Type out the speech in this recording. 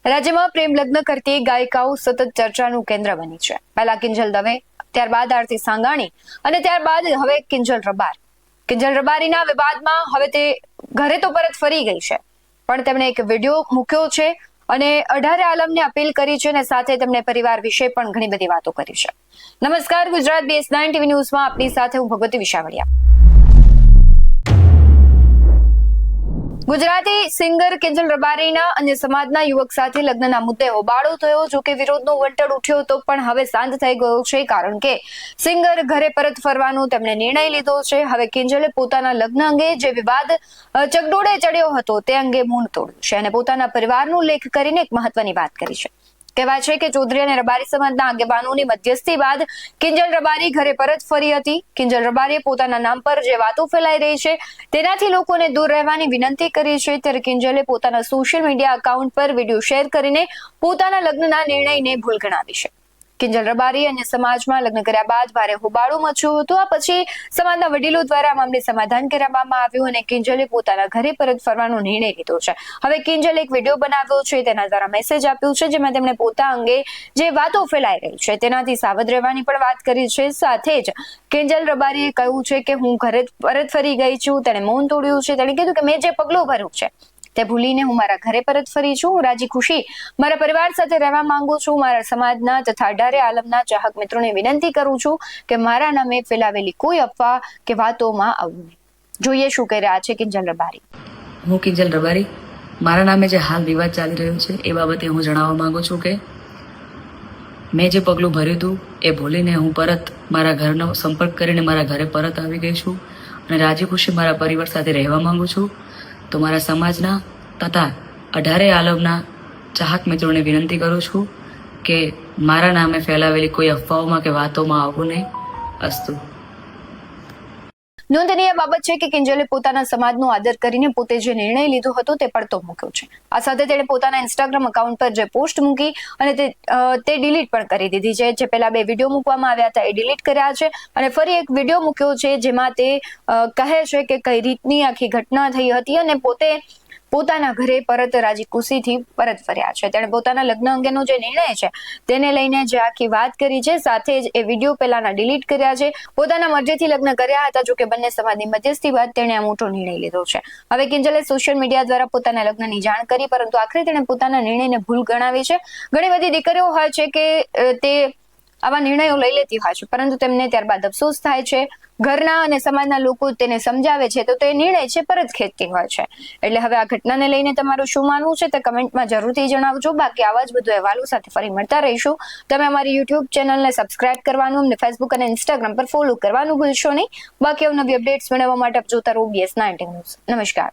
રાજ્યમાં પ્રેમ લગ્ન કરતી ગાયિકાઓ સતત ચર્ચાનું કેન્દ્ર બની છે. પહેલા કિંજલ દવે, ત્યારબાદ આરતી સાંગાણી અને ત્યારબાદ હવે કિંજલ રબારી. કિંજલ રબારીના વિવાદમાં હવે તે ઘરે તો પરત ફરી ગઈ છે, પણ તેમણે એક વિડીયો મૂક્યો છે અને 18 આલમને અપીલ કરી છે અને સાથે તેમણે પરિવાર વિશે પણ ઘણી બધી વાતો કરી છે. નમસ્કાર, ગુજરાત BS9 TV ન્યૂઝમાં આપની સાથે હું ભગવતી વિશાવડિયા. ગુજરાતી સિંગર કિંજલ રબારીના અન્ય સમાજના યુવક સાથે લગ્નના મુદ્દે હોબાળો થયો. જો કે વિરોધનો વંટળ ઉઠ્યો તો પણ હવે શાંત થઈ ગયો છે, કારણ કે સિંગર ઘરે પરત ફરવાનો તેમણે નિર્ણય લીધો છે. હવે કિંજલે પોતાના લગ્ન અંગે જે વિવાદ ચકડોળે ચડ્યો હતો તે અંગે મૌન તોડ્યું છે અને પોતાના પરિવારનો ઉલ્લેખ કરીને એક મહત્વની વાત કરી છે. કહેવાય છે કે ચૌધરી અને રબારી સમાજના આગેવાનોની મધ્યસ્થી બાદ કિંજલ રબારી ઘરે પરત ફરી હતી. કિંજલ રબારીએ પોતાના નામ પર જે વાતો ફેલાઈ રહી છે તેનાથી લોકોને દૂર રહેવાની વિનંતી કરી છે. ત્યારે કિંજલે પોતાના સોશિયલ મીડિયા એકાઉન્ટ પર વિડીયો શેર કરીને પોતાના લગ્નના નિર્ણયને ભૂલ ગણાવી છે. કિંજલ રબારી અને સમાજમાં લગ્ન કર્યા બાદ ભારે હોબાળો મચ્યો હતો. આ પછી સમાજના વડીલો દ્વારા આ મામલે સમાધાન કરવામાં આવ્યું અને કિંજલે પોતાના ઘરે પરત ફરવાનો નિર્ણય લીધો છે. હવે કિંજલે એક વિડીયો બનાવ્યો છે, તેના દ્વારા મેસેજ આપ્યો છે, જેમાં તેમણે પોતા અંગે જે વાતો ફેલાઈ રહી છે તેનાથી સાવધ રહેવાની પણ વાત કરી છે. સાથે જ કિંજલ રબારીએ કહ્યું છે કે હું ઘરે પરત ફરી ગઈ છું. તેણે મૌન તોડ્યું છે. તેણે કીધું કે મેં જે પગલું ભર્યું છે તે ભૂલીને હું મારા ઘરે પરત ફરી છું. હું રાજી ખુશી મારા પરિવાર સાથે રહેવા માંગુ છું. મારા સમાજના તથા 18 આલમના ચાહક મિત્રોને વિનંતી કરું છું કે મારા નામે ફેલાવેલી કોઈ અફવા કે વાતોમાં આવવું નહીં. જોઈએ શું કહી રહ્યા છે કિંજલ રબારી. હું કિંજલ રબારી, મારા નામે જે હાલ વિવાદ ચાલી રહ્યો છે એ બાબતે હું જણાવવા માંગુ છું કે મેં જે પગલું ભર્યું હતું એ ભૂલીને હું પરત મારા ઘરનો સંપર્ક કરીને મારા ઘરે પરત આવી ગઈ છું અને રાજી ખુશી મારા પરિવાર સાથે રહેવા માંગુ છું. તો મારા સમાજના તથા 18 આલમના ચાહક મિત્રોને વિનંતી કરું છું કે મારા નામે ફેલાવેલી કોઈ અફવાઓમાં કે વાતોમાં આવવું નહીં. અસ્તુ. નોંધનીય બાબત છે કે કિંજલે પોતાના સમાજનો આદર કરીને પોતે જે નિર્ણય લીધો હતો તે પડતો મૂક્યો છે. આ સાથે તેણે પોતાના ઇન્સ્ટાગ્રામ એકાઉન્ટ પર જે પોસ્ટ મૂકી અને તે ડિલીટ પણ કરી દીધી છે. જે પહેલા 2 વિડીયો મૂકવામાં આવ્યા હતા એ ડિલીટ કર્યા છે અને ફરી એક વિડીયો મૂક્યો છે જેમાં તે કહે છે કે કઈ રીતની આખી ઘટના થઈ હતી અને પોતે પોતાના ઘરે પરત રાજી ખુશીથી પરત ફર્યા છે. તેણે પોતાના લગ્ન અંગેનો જે નિર્ણય છે તેને લઈને જે આખી વાત કરી છે, સાથે જ એ વિડીયો પહેલાના ડિલીટ કર્યા છે. પોતાના મરજીથી લગ્ન કર્યા હતા, જો કે બંને સમાજની મધ્યસ્થી બાદ તેણે આ મોટો નિર્ણય લીધો છે. હવે કિંજલે સોશિયલ મીડિયા દ્વારા પોતાના લગ્નની જાણ કરી, પરંતુ આખરે તેણે પોતાના નિર્ણયને ભૂલ ગણાવી છે. ઘણી બધી દીકરીઓ હોય છે કે તે આવા નિર્ણયો લઈ લેતી હોય છે, પરંતુ તેમને ત્યારબાદ અફસોસ થાય છે. ઘરના અને સમાજના લોકો તેને સમજાવે છે તો તે નિર્ણય છે પરત ખેંચતી હોય છે. એટલે હવે આ ઘટનાને લઈને તમારું શું માનવું છે તે કમેન્ટમાં જરૂરથી જણાવજો. બાકી આવા જ બધું અહેવાલો સાથે ફરી મળતા રહીશું. તમે અમારી YouTube ચેનલને સબસ્ક્રાઇબ કરવાનું, અમને Facebook અને Instagram પર ફોલો કરવાનું ભૂલશો નહીં. બાકી નવી અપડેટ્સ મેળવવા માટે આપ જોતા રહો BS9 ન્યૂઝ. નમસ્કાર.